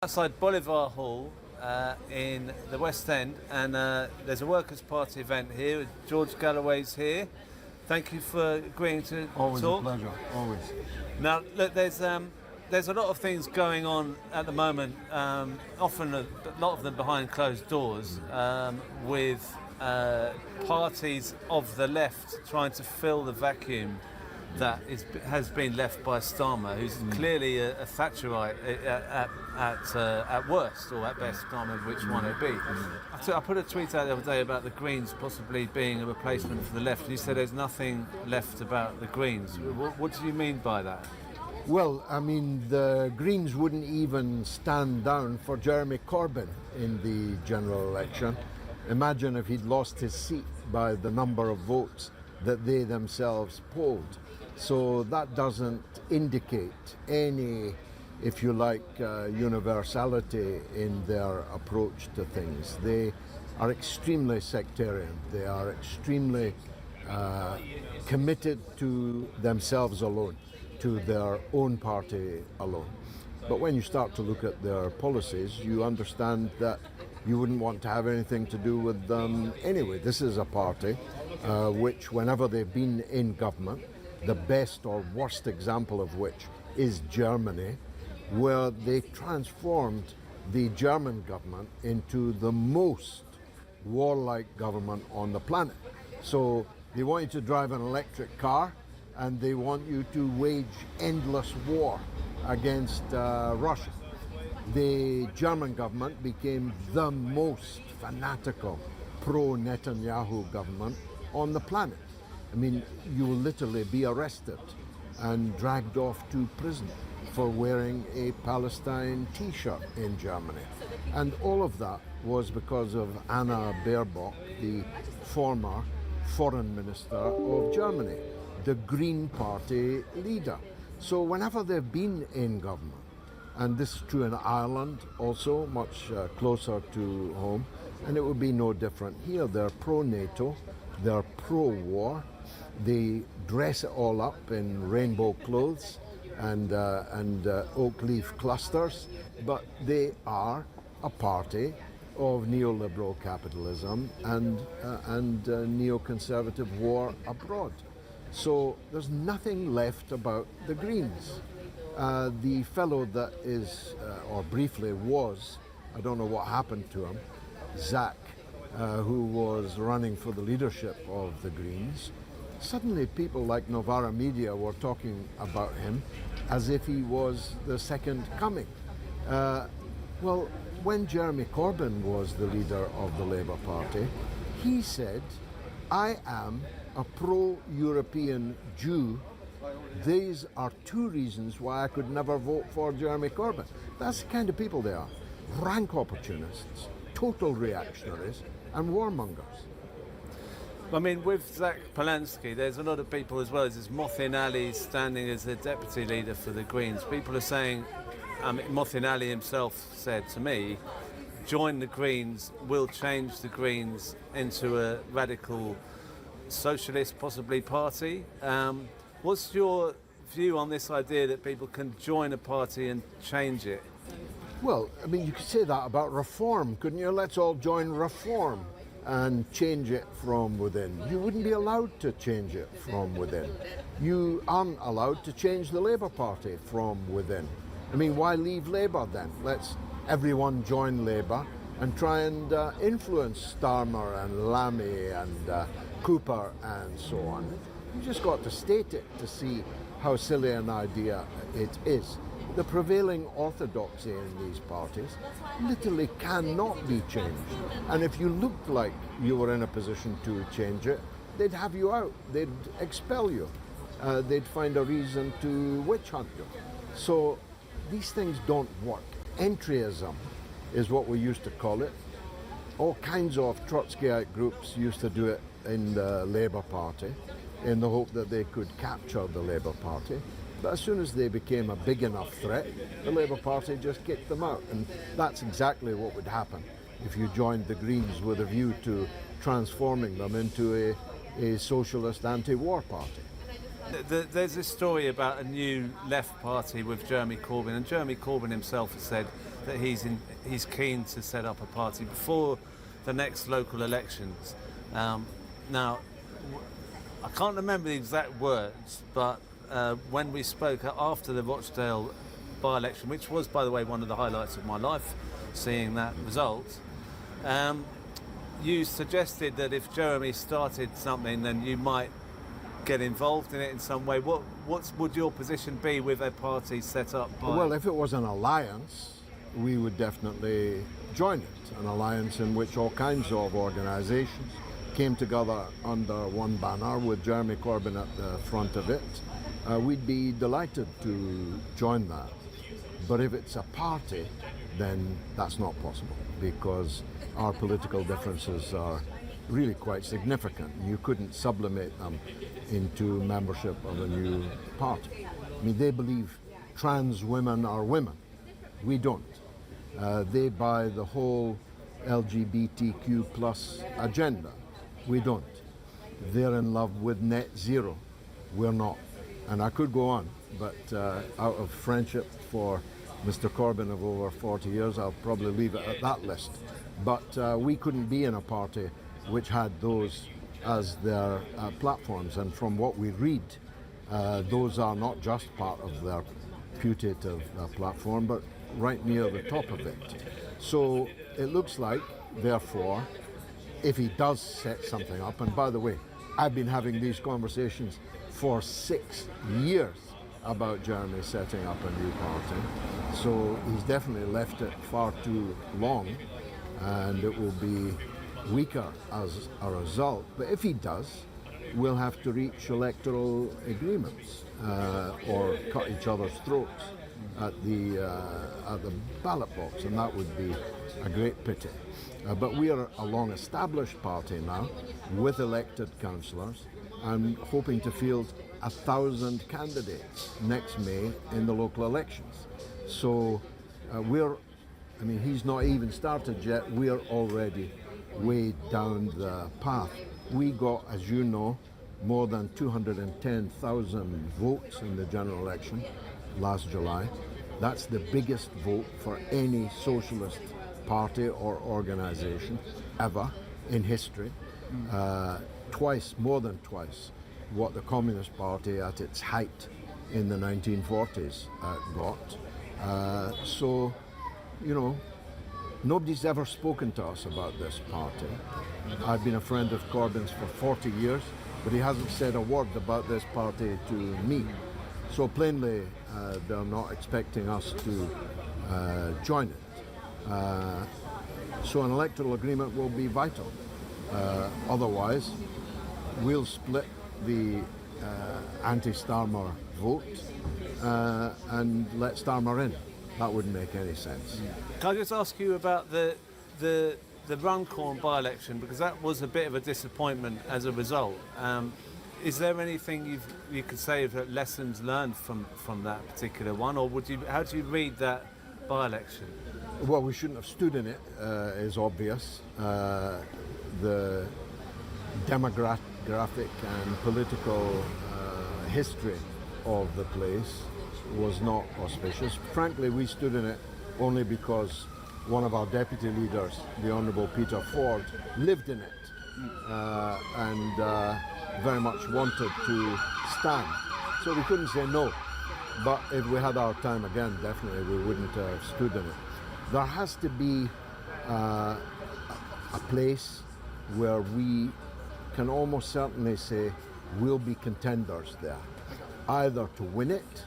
Outside Bolívar Hall in the West End, and there's a Workers' Party event here. George Galloway's here. Thank you for agreeing to always talk. Always a pleasure, always. Now, look, there's a lot of things going on at the moment, often a lot of them behind closed doors, with parties of the left trying to fill the vacuum that has been left by Starmer, who's clearly a Thatcherite at worst, or at best, can't remember which one it'd be. I put a tweet out the other day about the Greens possibly being a replacement for the left, and you said there's nothing left about the Greens. What do you mean by that? Well, I mean, the Greens wouldn't even stand down for Jeremy Corbyn in the general election. Imagine if he'd lost his seat by the number of votes that they themselves polled. So that doesn't indicate any, if you like, universality in their approach to things. They are extremely sectarian. They are extremely committed to themselves alone, to their own party alone. But when you start to look at their policies, you understand that you wouldn't want to have anything to do with them anyway. This is a party which, whenever they've been in government, the best or worst example of which is Germany, where they transformed the German government into the most warlike government on the planet. So they want you to drive an electric car, and they want you to wage endless war against Russia. The German government became the most fanatical pro-Netanyahu government on the planet. I mean, you will literally be arrested and dragged off to prison for wearing a Palestine t-shirt in Germany. And all of that was because of Anna Baerbock, the former foreign minister of Germany, the Green Party leader. So whenever they've been in government, and this is true in Ireland also, much closer to home, and it would be no different here. They're pro-NATO, they're pro-war, they dress it all up in rainbow clothes and oak leaf clusters, but they are a party of neoliberal capitalism and neoconservative war abroad. So there's nothing left about the Greens. The fellow that is, or briefly was, I don't know what happened to him, Zach, who was running for the leadership of the Greens, suddenly people like Novara Media were talking about him as if he was the second coming. Well, when Jeremy Corbyn was the leader of the Labour Party, he said, "I am a pro-European Jew. These are two reasons why I could never vote for Jeremy Corbyn." That's the kind of people they are. Rank opportunists, total reactionaries, and warmongers. I mean, with Zach Polanski, there's a lot of people as well. There's Mothin Ali standing as the deputy leader for the Greens. People are saying, Mothin Ali himself said to me, join the Greens, will change the Greens into a radical socialist, possibly, party. What's your view on this idea that people can join a party and change it? Well, I mean, you could say that about Reform, couldn't you? Let's all join Reform and change it from within. You wouldn't be allowed to change it from within. You aren't allowed to change the Labour Party from within. I mean, why leave Labour then? Let's everyone join Labour and try and influence Starmer and Lammy and Cooper and so on. You just got to state it to see how silly an idea it is. The prevailing orthodoxy in these parties literally cannot be changed. And if you looked like you were in a position to change it, they'd have you out, they'd expel you, they'd find a reason to witch hunt you. So these things don't work. Entryism is what we used to call it. All kinds of Trotskyite groups used to do it in the Labour Party in the hope that they could capture the Labour Party. But as soon as they became a big enough threat, the Labour Party just kicked them out. And that's exactly what would happen if you joined the Greens with a view to transforming them into a socialist anti-war party. There's this story about a new left party with Jeremy Corbyn, and Jeremy Corbyn himself has said that he's keen to set up a party before the next local elections. Now, I can't remember the exact words, but when we spoke after the Rochdale by-election, which was, by the way, one of the highlights of my life, seeing that result, you suggested that if Jeremy started something, then you might get involved in it in some way. What would your position be with a party set up by... Well, if it was an alliance, we would definitely join it. An alliance in which all kinds of organisations came together under one banner with Jeremy Corbyn at the front of it. We'd be delighted to join that. But if it's a party, then that's not possible, because our political differences are really quite significant. You couldn't sublimate them into membership of a new party. I mean, they believe trans women are women. We don't. They buy the whole LGBTQ plus agenda. We don't. They're in love with net zero. We're not. And I could go on, but out of friendship for Mr. Corbyn of over 40 years, I'll probably leave it at that list. But we couldn't be in a party which had those as their platforms. And from what we read, those are not just part of their putative platform, but right near the top of it. So it looks like, therefore, if he does set something up, and by the way, I've been having these conversations for 6 years about Jeremy setting up a new party, so he's definitely left it far too long, and it will be weaker as a result. But if he does, we'll have to reach electoral agreements or cut each other's throats at the ballot box, and that would be a great pity. But we are a long-established party now with elected councillors and hoping to field 1,000 candidates next May in the local elections. So he's not even started yet. We're already way down the path. We got, as you know, more than 210,000 votes in the general election last July. That's the biggest vote for any socialist party or organisation ever in history. Twice, more than twice, what the Communist Party at its height in the 1940s got. So, nobody's ever spoken to us about this party. I've been a friend of Corbyn's for 40 years, but he hasn't said a word about this party to me. So plainly, they're not expecting us to join it. So an electoral agreement will be vital. Otherwise, we'll split the anti-Starmer vote and let Starmer in. That wouldn't make any sense. Can I just ask you about the Runcorn by-election, because that was a bit of a disappointment as a result. Is there anything you could say of lessons learned from that particular one, or how do you read that by-election? Well, we shouldn't have stood in it, is obvious. The demographic and political history of the place was not auspicious. Frankly, we stood in it only because one of our deputy leaders, the Honourable Peter Ford, lived in it and very much wanted to stand. So we couldn't say no. But if we had our time again, definitely we wouldn't have stood in it. There has to be a place where we can almost certainly say we'll be contenders there, either to win it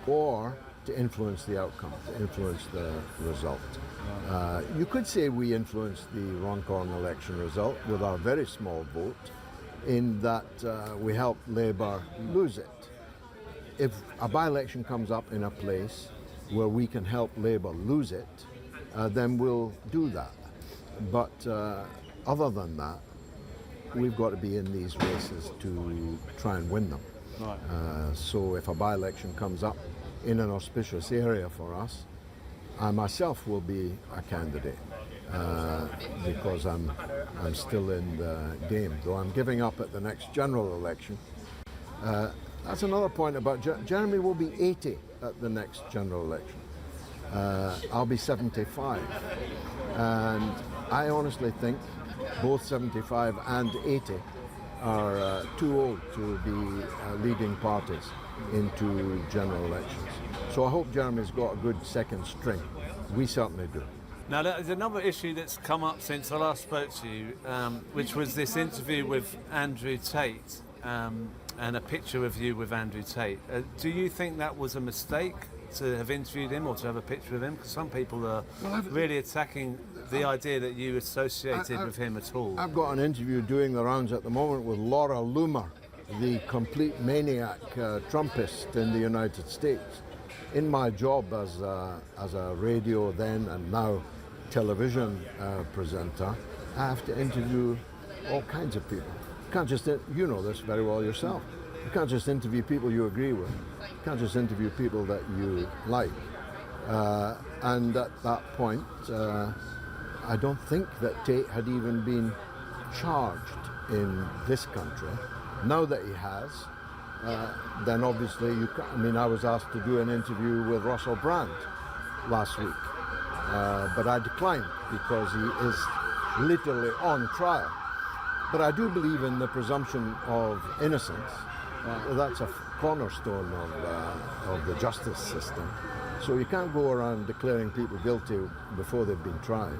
or to influence the outcome, to influence the result. You could say we influenced the Runcorn election result with our very small vote, in that we helped Labour lose it. If a by-election comes up in a place where we can help Labour lose it, then we'll do that. But other than that, we've got to be in these races to try and win them. Right. So if a by-election comes up in an auspicious area for us, I myself will be a candidate because I'm still in the game, though I'm giving up at the next general election. That's another point about Jeremy will be 80 at the next general election. I'll be 75. And I honestly think both 75 and 80 are too old to be leading parties into general elections. So I hope Jeremy's got a good second string. We certainly do. Now, there's another issue that's come up since I last spoke to you, which was this interview with Andrew Tate and a picture of you with Andrew Tate. Do you think that was a mistake to have interviewed him or to have a picture of him? Because some people are really attacking the idea that you associated with him at all. I've got an interview doing the rounds at the moment with Laura Loomer, the complete maniac Trumpist in the United States. In my job as a radio then and now television presenter, I have to interview all kinds of people. You can't just, you know this very well yourself. You can't just interview people you agree with. You can't just interview people that you like. And at that point, I don't think that Tate had even been charged in this country. Now that he has, then obviously I was asked to do an interview with Russell Brand last week, but I declined because he is literally on trial. But I do believe in the presumption of innocence. That's a cornerstone of the justice system. So you can't go around declaring people guilty before they've been tried.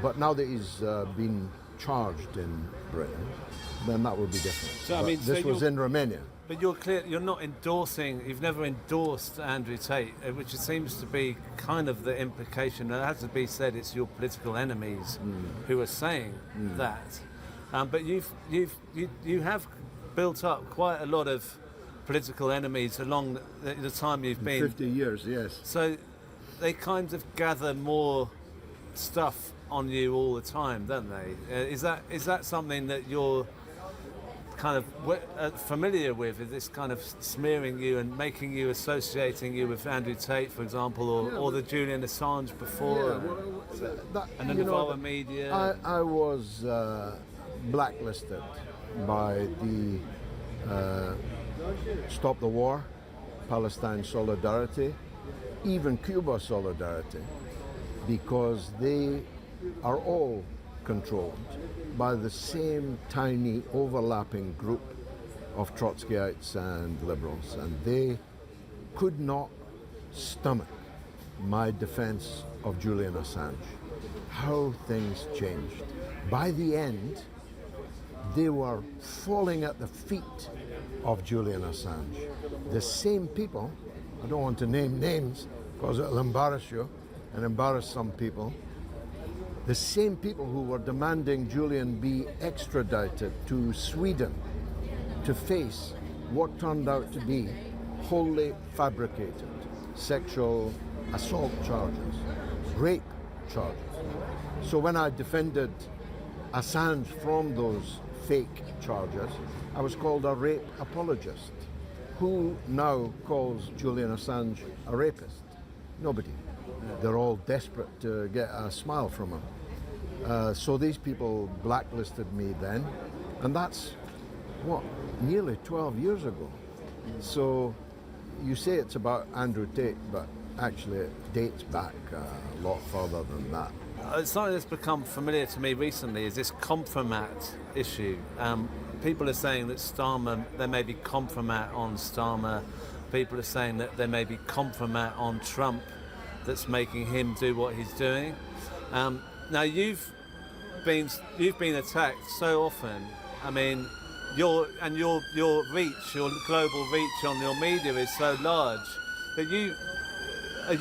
But now that he's been charged in Britain, then that would be different. So, this was in Romania. But you're clear, you're not endorsing, you've never endorsed Andrew Tate, which seems to be kind of the implication. And it has to be said, it's your political enemies who are saying that. But you have built up quite a lot of political enemies along the time you've been. 50 years, yes. So they kind of gather more stuff on you all the time, don't they? Is that something that you're kind of familiar with? Is this kind of smearing you and making you, associating you with Andrew Tate, for example, or the Julian Assange before, and the Novara media? I was blacklisted by the Stop the War, Palestine Solidarity, even Cuba Solidarity, because they are all controlled by the same tiny overlapping group of Trotskyites and liberals, and they could not stomach my defense of Julian Assange. How things changed. By the end, they were falling at the feet of Julian Assange. The same people, I don't want to name names because it'll embarrass you and embarrass some people, the same people who were demanding Julian be extradited to Sweden to face what turned out to be wholly fabricated sexual assault charges, rape charges. So when I defended Assange from those fake charges, I was called a rape apologist. Who now calls Julian Assange a rapist? Nobody. They're all desperate to get a smile from him. So these people blacklisted me then, and that's, nearly 12 years ago. So you say it's about Andrew Tate, but actually it dates back a lot further than that. Something that's become familiar to me recently is this Compromat issue. People are saying that Starmer, there may be Compromat on Starmer. People are saying that there may be Compromat on Trump that's making him do what he's doing. Now you've been attacked so often. I mean, your reach, your global reach on your media is so large that are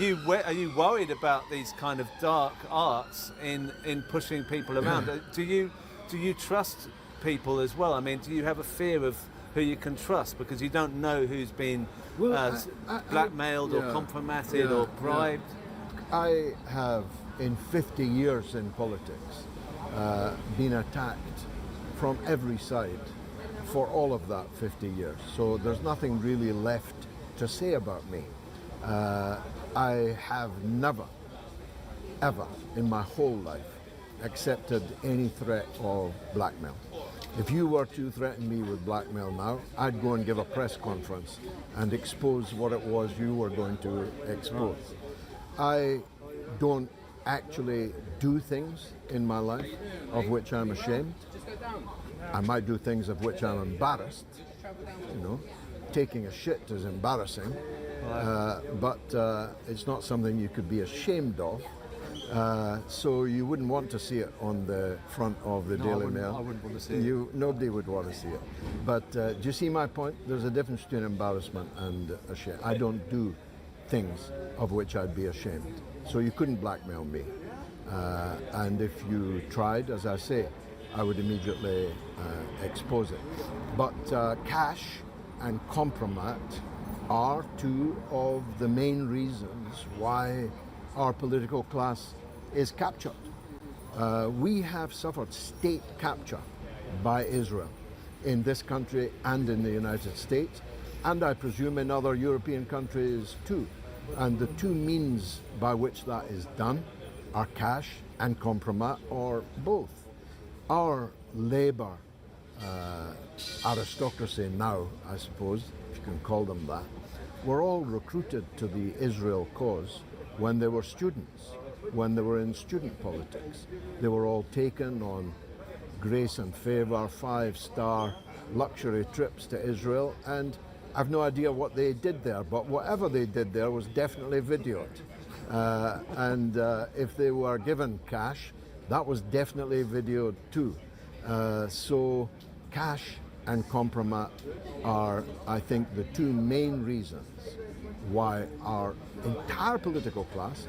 you worried about these kind of dark arts in pushing people around? Do you trust people as well? I mean, do you have a fear of who you can trust because you don't know who's been blackmailed or compromated or bribed? I have, in 50 years in politics, been attacked from every side for all of that 50 years. So there's nothing really left to say about me. I have never, ever in my whole life accepted any threat of blackmail. If you were to threaten me with blackmail now, I'd go and give a press conference and expose what it was you were going to expose. I don't actually do things in my life of which I'm ashamed. I might do things of which I'm embarrassed. You know, taking a shit is embarrassing, but it's not something you could be ashamed of. So you wouldn't want to see it on the front of the Daily Mail. I wouldn't want to see it. Nobody would want to see it. But do you see my point? There's a difference between embarrassment and ashamed. I don't do things of which I'd be ashamed. So you couldn't blackmail me. And if you tried, as I say, I would immediately expose it. But cash and Kompromat are two of the main reasons why our political class is captured. We have suffered state capture by Israel in this country and in the United States, and I presume in other European countries too. And the two means by which that is done are cash and Kompromat, or both. Our Labour aristocracy now, I suppose, if you can call them that, were all recruited to the Israel cause when they were students, when they were in student politics. They were all taken on grace and favour, 5-star luxury trips to Israel, and I've no idea what they did there, but whatever they did there was definitely videoed. And if they were given cash, that was definitely videoed too. So cash and Kompromat are, I think, the two main reasons why our entire political class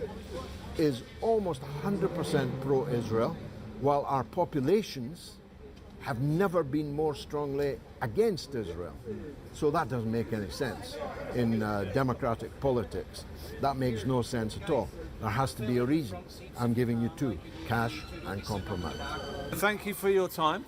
is almost 100% pro-Israel, while our populations have never been more strongly against Israel. So that doesn't make any sense in democratic politics. That makes no sense at all. There has to be a reason. I'm giving you two, cash and Kompromat. Thank you for your time.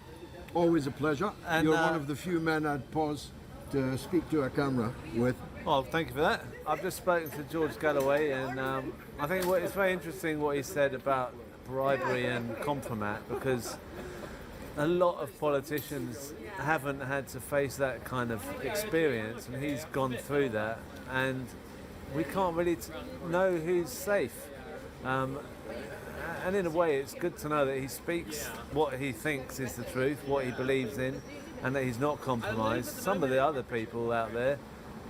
Always a pleasure. And, you're one of the few men I'd pause to speak to a camera with. Well, thank you for that. I've just spoken to George Galloway, and I think it's very interesting what he said about bribery and Kompromat, because a lot of politicians haven't had to face that kind of experience, and he's gone through that, and we can't really know who's safe. And in a way, it's good to know that he speaks what he thinks is the truth, what he believes in, and that he's not compromised. Some of the other people out there,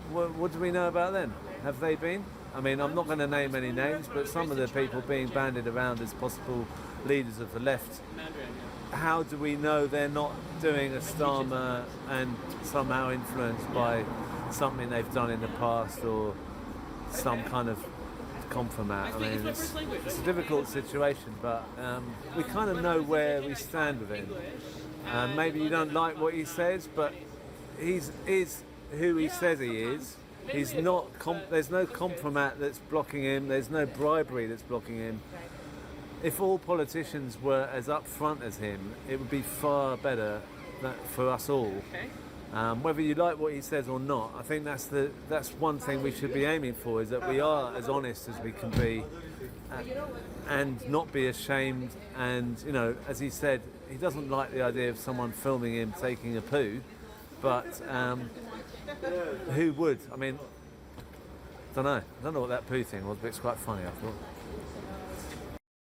what do we know about them? Have they been? I mean, I'm not going to name any names, but some of the people being bandied around as possible leaders of the left, how do we know they're not doing a Starmer and somehow influenced by something they've done in the past, or some kind of Kompromat? I mean, it's a difficult situation, but we kind of know where we stand with him. Maybe you don't like what he says, but he's who he says he is. He's not. There's no Kompromat that's blocking him. There's no bribery that's blocking him. If all politicians were as upfront as him, it would be far better for us all. Whether you like what he says or not, I think that's one thing we should be aiming for, is that we are as honest as we can be, and not be ashamed. And, you know, as he said, he doesn't like the idea of someone filming him taking a poo, but who would? I mean, I don't know what that poo thing was, but it's quite funny, I thought.